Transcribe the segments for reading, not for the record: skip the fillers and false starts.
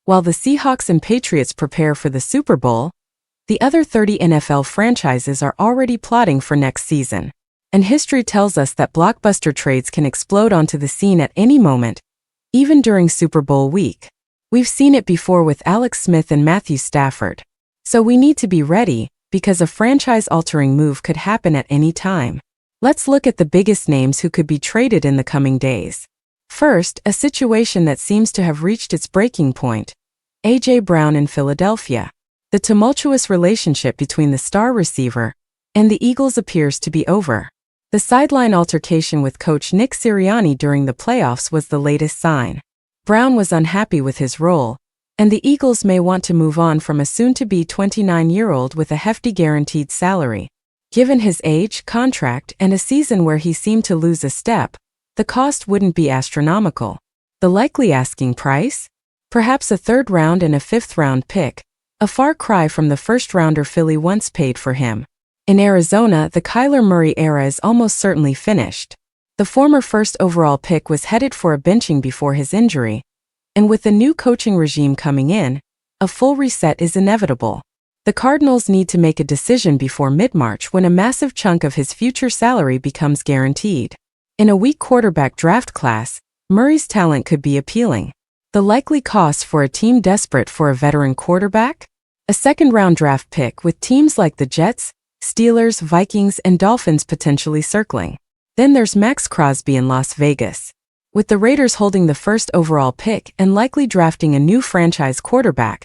While the Seahawks and Patriots prepare for the Super Bowl, the other 30 NFL franchises are already plotting for next season. And history tells us that blockbuster trades can explode onto the scene at any moment, even during Super Bowl week. We've seen it before with Alex Smith and Matthew Stafford. So we need to be ready, because a franchise-altering move could happen at any time. Let's look at the biggest names who could be traded in the coming days. First, a situation that seems to have reached its breaking point. A.J. Brown in Philadelphia. The tumultuous relationship between the star receiver and the Eagles appears to be over. The sideline altercation with coach Nick Sirianni during the playoffs was the latest sign. Brown was unhappy with his role, and the Eagles may want to move on from a soon-to-be 29-year-old with a hefty guaranteed salary. Given his age, contract, and a season where he seemed to lose a step, the cost wouldn't be astronomical. The likely asking price? Perhaps a third-round and a fifth-round pick, a far cry from the first-rounder Philly once paid for him. In Arizona, the Kyler Murray era is almost certainly finished. The former first overall pick was headed for a benching before his injury, and with the new coaching regime coming in, a full reset is inevitable. The Cardinals need to make a decision before mid-March when a massive chunk of his future salary becomes guaranteed. In a weak quarterback draft class, Murray's talent could be appealing. The likely cost for a team desperate for a veteran quarterback? A second-round draft pick with teams like the Jets, Steelers, Vikings, and Dolphins potentially circling. Then there's Maxx Crosby in Las Vegas. With the Raiders holding the first overall pick and likely drafting a new franchise quarterback,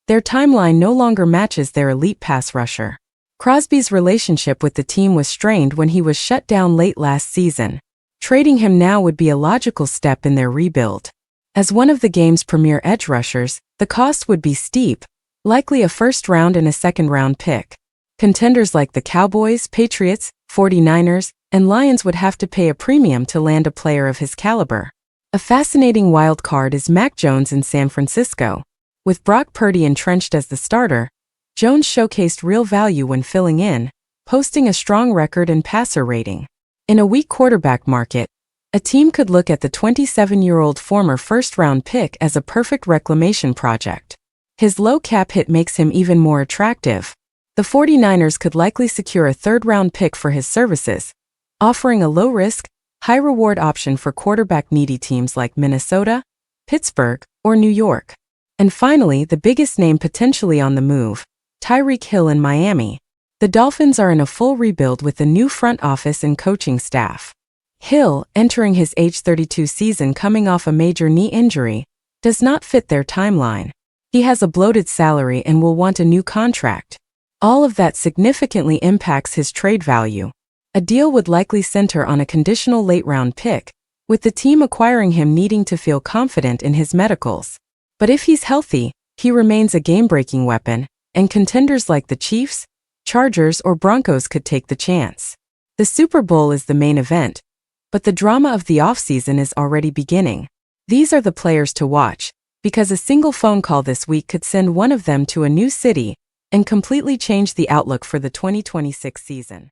their timeline no longer matches their elite pass rusher. Crosby's relationship with the team was strained when he was shut down late last season. Trading him now would be a logical step in their rebuild. As one of the game's premier edge rushers, the cost would be steep, likely a first-round and a second-round pick. Contenders like the Cowboys, Patriots, 49ers, and Lions would have to pay a premium to land a player of his caliber. A fascinating wild card is Mac Jones in San Francisco. With Brock Purdy entrenched as the starter, Jones showcased real value when filling in, posting a strong record and passer rating. In a weak quarterback market, a team could look at the 27-year-old former first-round pick as a perfect reclamation project. His low cap hit makes him even more attractive. The 49ers could likely secure a third-round pick for his services, offering a low-risk, high-reward option for quarterback-needy teams like Minnesota, Pittsburgh, or New York. And finally, the biggest name potentially on the move, Tyreek Hill in Miami. The Dolphins are in a full rebuild with a new front office and coaching staff. Hill, entering his age 32 season coming off a major knee injury, does not fit their timeline. He has a bloated salary and will want a new contract. All of that significantly impacts his trade value. A deal would likely center on a conditional late-round pick, with the team acquiring him needing to feel confident in his medicals. But if he's healthy, he remains a game-breaking weapon, and contenders like the Chiefs, Chargers, or Broncos could take the chance. The Super Bowl is the main event, but the drama of the offseason is already beginning. These are the players to watch, because a single phone call this week could send one of them to a new city and completely change the outlook for the 2026 season.